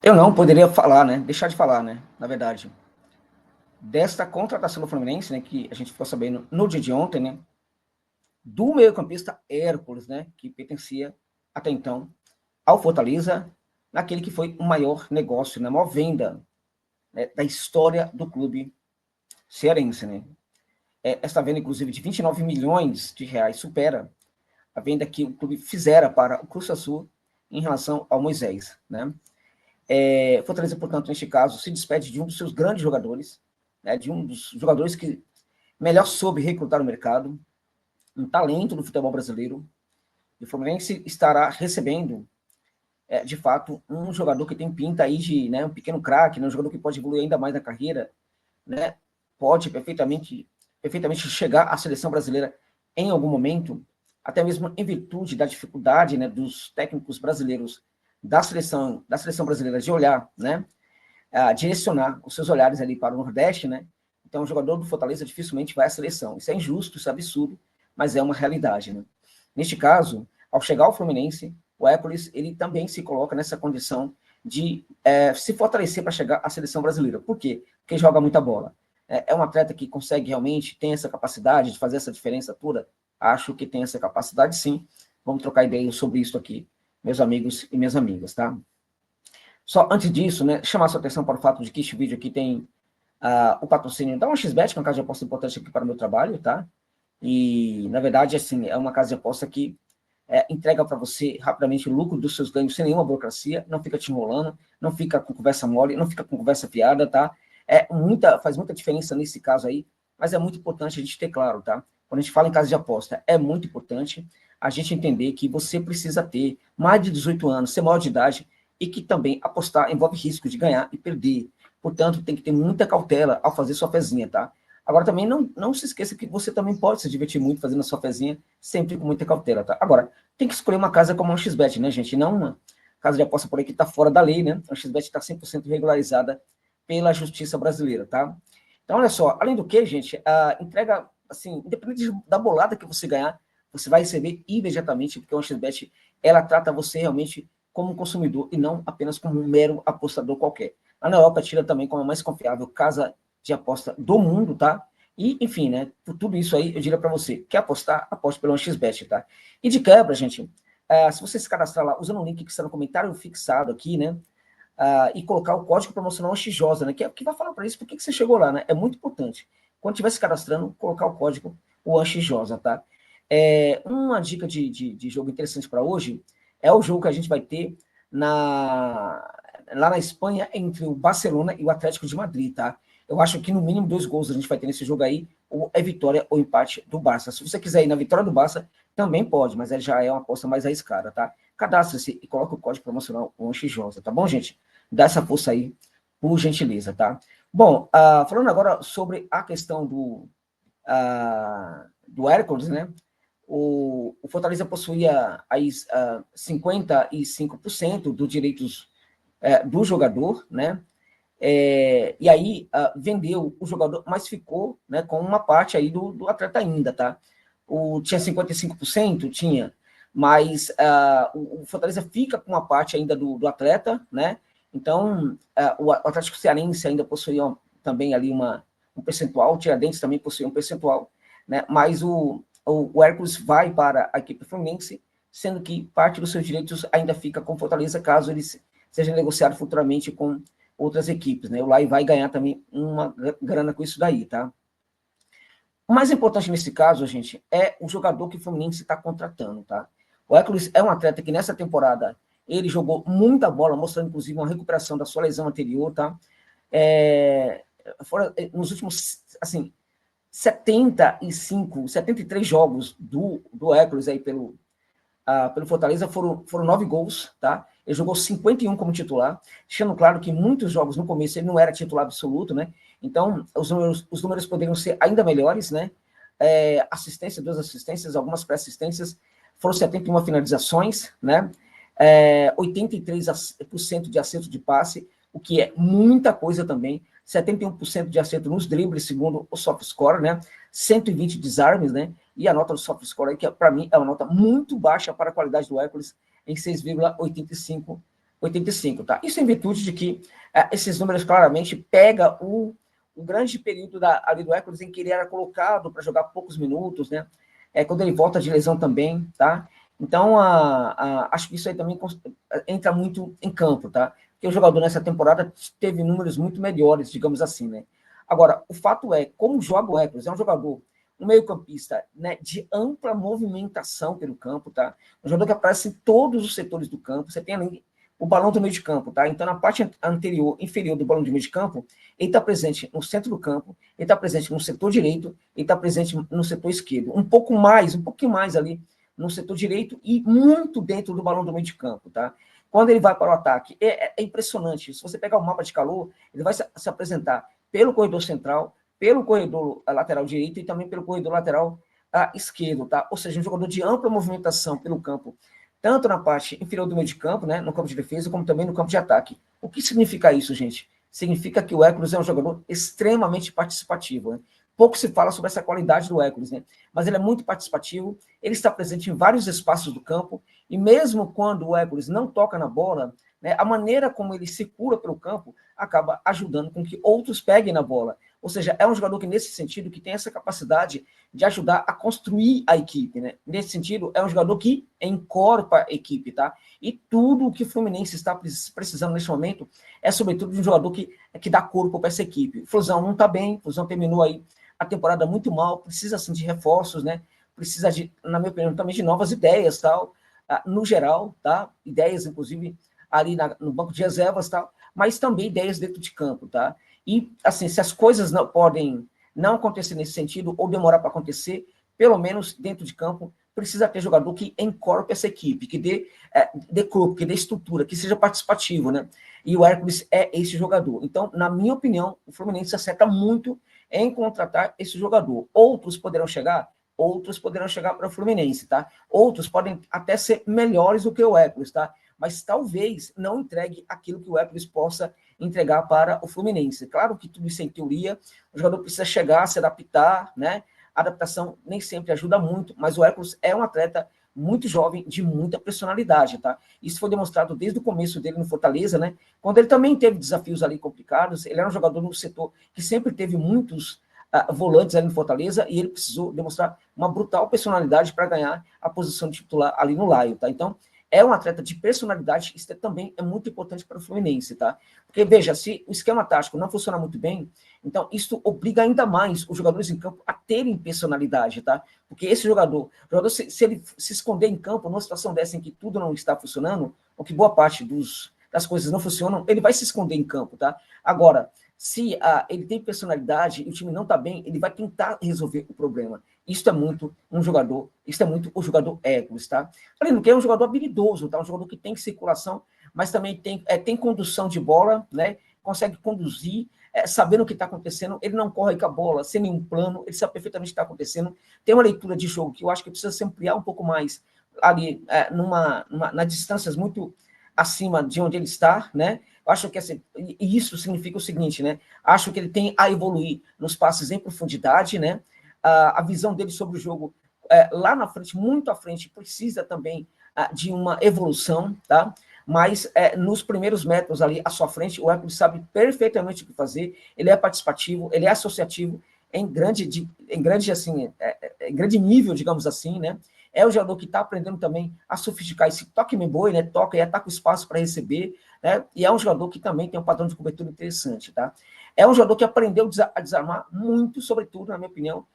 Eu não poderia falar, né? Deixar de falar, né? Na verdade, desta contratação do Fluminense, né? Que a gente ficou sabendo no dia de ontem, né? Do meio-campista Hércules, né? Que pertencia até então ao Fortaleza, naquele que foi o maior negócio, né? A maior venda, né, da história do clube cearense, né? Esta venda, inclusive, de 29 milhões de reais supera a venda que o clube fizera para o Cruz Azul em relação ao Moisés, né? Fortaleza, portanto, neste caso, se despede de um dos seus grandes jogadores, né, de um dos jogadores que melhor soube recrutar o mercado, um talento do futebol brasileiro. E o Fluminense estará recebendo, de fato, um jogador que tem pinta aí de, né, um pequeno craque, né, um jogador que pode evoluir ainda mais na carreira, né, pode perfeitamente chegar à seleção brasileira em algum momento, até mesmo em virtude da dificuldade, né, dos técnicos brasileiros da seleção brasileira de olhar, né, a direcionar os seus olhares ali para o Nordeste, né? Então, o jogador do Fortaleza dificilmente vai à seleção. Isso é injusto, isso é absurdo, mas é uma realidade, né? Neste caso, ao chegar ao Fluminense, o Hércules, ele também se coloca nessa condição de se fortalecer para chegar à seleção brasileira. Por quê? Porque joga muita bola. É um atleta que consegue realmente, tem essa capacidade de fazer essa diferença toda? Acho que tem essa capacidade, sim. Vamos trocar ideias sobre isso aqui, meus amigos e minhas amigas, tá? Só antes disso, né, chamar sua atenção para o fato de que este vídeo aqui tem o patrocínio da 1xBet, que é uma casa de aposta importante aqui para o meu trabalho, tá? E, na verdade, assim, é uma casa de aposta que entrega para você rapidamente o lucro dos seus ganhos sem nenhuma burocracia, não fica te enrolando, não fica com conversa mole, não fica com conversa fiada, tá? Faz muita diferença nesse caso aí, mas é muito importante a gente ter claro, tá? Quando a gente fala em casa de aposta, é muito importante a gente entender que você precisa ter mais de 18 anos, ser maior de idade, e que também apostar envolve risco de ganhar e perder. Portanto, tem que ter muita cautela ao fazer sua fezinha, tá? Agora, também não se esqueça que você também pode se divertir muito fazendo a sua fezinha, sempre com muita cautela, tá? Agora, tem que escolher uma casa como a XBET, né, gente? Não uma casa de aposta por aí que está fora da lei, né? A XBET está 100% regularizada pela justiça brasileira, tá? Então, olha só, além do que, gente, a entrega, assim, independente da bolada que você ganhar, você vai receber imediatamente, porque a XBET, ela trata você realmente como um consumidor e não apenas como um mero apostador qualquer. A na Europa tira também como a mais confiável casa de aposta do mundo, tá? E, enfim, né, por tudo isso aí, eu diria para você, quer apostar? Aposte pelo 1xBet, tá? E de quebra, gente, se você se cadastrar lá, usando o link que está no comentário fixado aqui, né, e colocar o código promocional XJOSA, né, que vai falar para isso por que você chegou lá, né? É muito importante. Quando estiver se cadastrando, colocar o código o XJOSA, tá? Uma dica de jogo interessante para hoje é o jogo que a gente vai ter lá na Espanha entre o Barcelona e o Atlético de Madrid, tá? Eu acho que no mínimo 2 gols a gente vai ter nesse jogo aí, ou é vitória ou empate do Barça. Se você quiser ir na vitória do Barça, também pode, mas já é uma aposta mais arriscada, tá? Cadastre-se e coloque o código promocional ONXJOSA, tá bom, gente? Dá essa força aí, por gentileza, tá? Bom, falando agora sobre a questão do Hércules, né? O Fortaleza possuía aí 55% dos direitos do jogador, né? E aí vendeu o jogador, mas ficou, né, com uma parte aí do atleta ainda, tá? Tinha 55%? Tinha, mas o Fortaleza fica com uma parte ainda do atleta, né? Então, o Atlético Cearense ainda possuía também ali um percentual, o Tiradentes também possuía um percentual, né? Mas o Hércules vai para a equipe Fluminense, sendo que parte dos seus direitos ainda fica com o Fortaleza, caso ele seja negociado futuramente com outras equipes, né? O Lai vai ganhar também uma grana com isso daí, tá? O mais importante nesse caso, gente, é o jogador que o Fluminense está contratando, tá? O Hércules é um atleta que nessa temporada ele jogou muita bola, mostrando inclusive uma recuperação da sua lesão anterior, tá? Nos últimos, assim, 73 jogos do Hércules aí pelo Fortaleza foram 9 gols, tá? Ele jogou 51 como titular, deixando claro que muitos jogos no começo ele não era titular absoluto, né? Então, os números poderiam ser ainda melhores, né? Assistência, 2 assistências, algumas pré-assistências, foram 71 finalizações, né? 83% de acerto de passe, o que é muita coisa também, 71% de acerto nos dribles, segundo o SoftScore, né? 120 desarmes, né? E a nota do SoftScore, que para mim é uma nota muito baixa para a qualidade do Hércules, em 6,85 85, tá? Isso em virtude de que esses números claramente pega o grande período ali do Hércules em que ele era colocado para jogar poucos minutos, né? Quando ele volta de lesão também, tá? Então, acho que isso aí também entra muito em campo, tá? Porque o jogador nessa temporada teve números muito melhores, digamos assim, né? Agora, o fato é, como joga o Hércules, é um jogador, um meio-campista, né, de ampla movimentação pelo campo, tá? Um jogador que aparece em todos os setores do campo. Você tem ali o balão do meio de campo, tá? Então, na parte anterior, inferior do balão do meio de campo, ele está presente no centro do campo, ele está presente no setor direito, ele está presente no setor esquerdo. Um pouquinho mais ali no setor direito e muito dentro do balão do meio de campo, tá? Quando ele vai para o ataque, é impressionante. Se você pegar o mapa de calor, ele vai se apresentar pelo corredor central, pelo corredor lateral direito e também pelo corredor lateral esquerdo, tá? Ou seja, um jogador de ampla movimentação pelo campo, tanto na parte inferior do meio de campo, né, no campo de defesa, como também no campo de ataque. O que significa isso, gente? Significa que o Hércules é um jogador extremamente participativo, né? Pouco se fala sobre essa qualidade do Hércules, né? Mas ele é muito participativo, ele está presente em vários espaços do campo, e mesmo quando o Hércules não toca na bola, né, a maneira como ele circula pelo campo acaba ajudando com que outros peguem na bola. Ou seja, é um jogador que, nesse sentido, que tem essa capacidade de ajudar a construir a equipe, né? Nesse sentido, é um jogador que encorpa a equipe, tá? E tudo o que o Fluminense está precisando nesse momento é, sobretudo, de um jogador que dá corpo para essa equipe. O Flusão não está bem, o Flusão terminou aí a temporada muito mal, precisa, assim, de reforços, né? Precisa, na minha opinião, também de novas ideias, tal, no geral, tá? Ideias, inclusive, ali no banco de reservas, tal, mas também ideias dentro de campo, tá? E, assim, se as coisas não podem não acontecer nesse sentido, ou demorar para acontecer, pelo menos dentro de campo, precisa ter jogador que encorpe essa equipe, que dê corpo, que dê estrutura, que seja participativo, né? E o Hércules é esse jogador. Então, na minha opinião, o Fluminense acerta muito em contratar esse jogador. Outros poderão chegar para o Fluminense, tá? Outros podem até ser melhores do que o Hércules, tá? Mas talvez não entregue aquilo que o Hércules possa entregar para o Fluminense. Claro que tudo isso é em teoria, o jogador precisa chegar, se adaptar, né? A adaptação nem sempre ajuda muito, mas o Hércules é um atleta muito jovem, de muita personalidade, tá? Isso foi demonstrado desde o começo dele no Fortaleza, né? Quando ele também teve desafios ali complicados, ele era um jogador no setor que sempre teve muitos volantes ali no Fortaleza, e ele precisou demonstrar uma brutal personalidade para ganhar a posição de titular ali no Laio, tá? Então, é um atleta de personalidade, isso também é muito importante para o Fluminense, tá? Porque, veja, se o esquema tático não funciona muito bem, então isso obriga ainda mais os jogadores em campo a terem personalidade, tá? Porque esse jogador se ele se esconder em campo, numa situação dessa em que tudo não está funcionando, ou que boa parte das coisas não funcionam, ele vai se esconder em campo, tá? Agora, se ele tem personalidade e o time não está bem, ele vai tentar resolver o problema. Isso é muito o jogador Hércules, tá? Falando que é um jogador habilidoso, tá? Um jogador que tem circulação, mas também tem condução de bola, né? Consegue conduzir, sabendo o que está acontecendo, ele não corre com a bola sem nenhum plano, ele sabe perfeitamente o que está acontecendo, tem uma leitura de jogo que eu acho que precisa se ampliar um pouco mais ali, nas distâncias muito acima de onde ele está, né? Eu acho que assim, e isso significa o seguinte, né? Acho que ele tem a evoluir nos passes em profundidade, né? A visão dele sobre o jogo lá na frente, muito à frente, precisa também de uma evolução, tá? Mas nos primeiros metros ali à sua frente, o Hércules sabe perfeitamente o que fazer, ele é participativo, ele é associativo, em grande assim, em grande nível, digamos assim, né? É o jogador que está aprendendo também a sofisticar esse toque me boi, né? Toca e ataca o espaço para receber, né? E é um jogador que também tem um padrão de cobertura interessante, tá? É um jogador que aprendeu a desarmar muito, sobretudo, na minha opinião,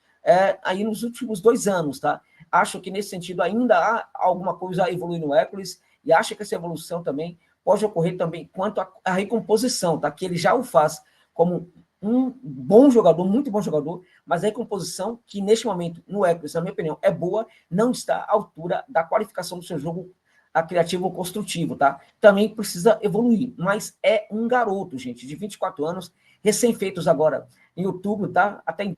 aí nos últimos 2 anos, tá? Acho que nesse sentido ainda há alguma coisa a evoluir no Hércules, e acho que essa evolução também pode ocorrer também quanto à recomposição, tá? Que ele já o faz como um bom jogador, muito bom jogador, mas a recomposição, que neste momento, no Hércules, na minha opinião, é boa, não está à altura da qualificação do seu jogo criativo ou construtivo, tá? Também precisa evoluir, mas é um garoto, gente, de 24 anos, recém-feitos agora em outubro, tá? Até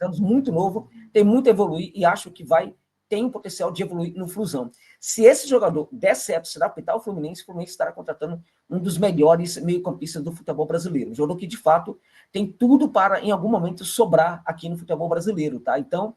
anos, muito novo, tem muito a evoluir e acho que tem um potencial de evoluir no Flusão. Se esse jogador der certo, se adaptar ao Fluminense, o Fluminense estará contratando um dos melhores meio-campistas do futebol brasileiro. Um jogador que, de fato, tem tudo para, em algum momento, sobrar aqui no futebol brasileiro, tá? Então,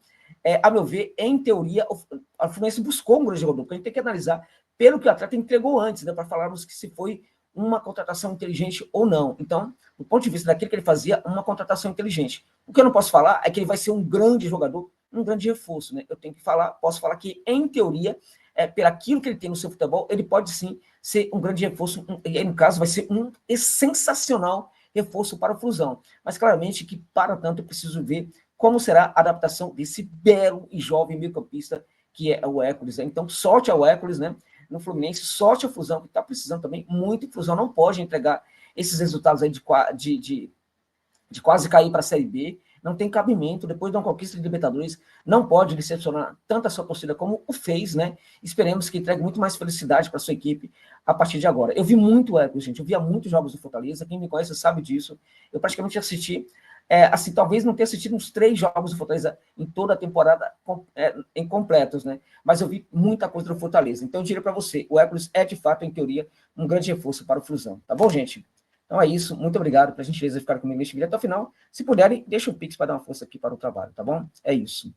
a meu ver, em teoria, o Fluminense buscou um grande jogador, porque a gente tem que analisar pelo que o atleta entregou antes, né, para falarmos que se foi uma contratação inteligente ou não. Então, do ponto de vista daquilo que ele fazia, uma contratação inteligente. O que eu não posso falar é que ele vai ser um grande jogador, um grande reforço, né? Eu tenho que falar, posso falar que, em teoria, pelo aquilo que ele tem no seu futebol, ele pode sim ser um grande reforço, e no caso vai ser um sensacional reforço para o Flusão. Mas claramente que, para tanto, eu preciso ver como será a adaptação desse belo e jovem meio-campista que é o Hércules. Né? Então, sorte ao Hércules, né? No Fluminense, sorte ao Flusão, que está precisando também muito, e o Flusão não pode entregar esses resultados aí de quase cair para a Série B, não tem cabimento, depois de uma conquista de Libertadores, não pode decepcionar tanto a sua torcida como o fez, né? Esperemos que entregue muito mais felicidade para sua equipe a partir de agora. Eu vi muito o Hércules, gente, eu via muitos jogos do Fortaleza, quem me conhece sabe disso, eu praticamente assisti, assim, talvez não tenha assistido uns 3 jogos do Fortaleza em toda a temporada em completos, né? Mas eu vi muita coisa do Fortaleza, então eu diria para você, o Hércules é de fato, em teoria, um grande reforço para o Flusão, tá bom, gente? Então é isso, muito obrigado pela gentileza de ficar comigo neste vídeo até o final. Se puderem, deixa o Pix para dar uma força aqui para o trabalho, tá bom? É isso.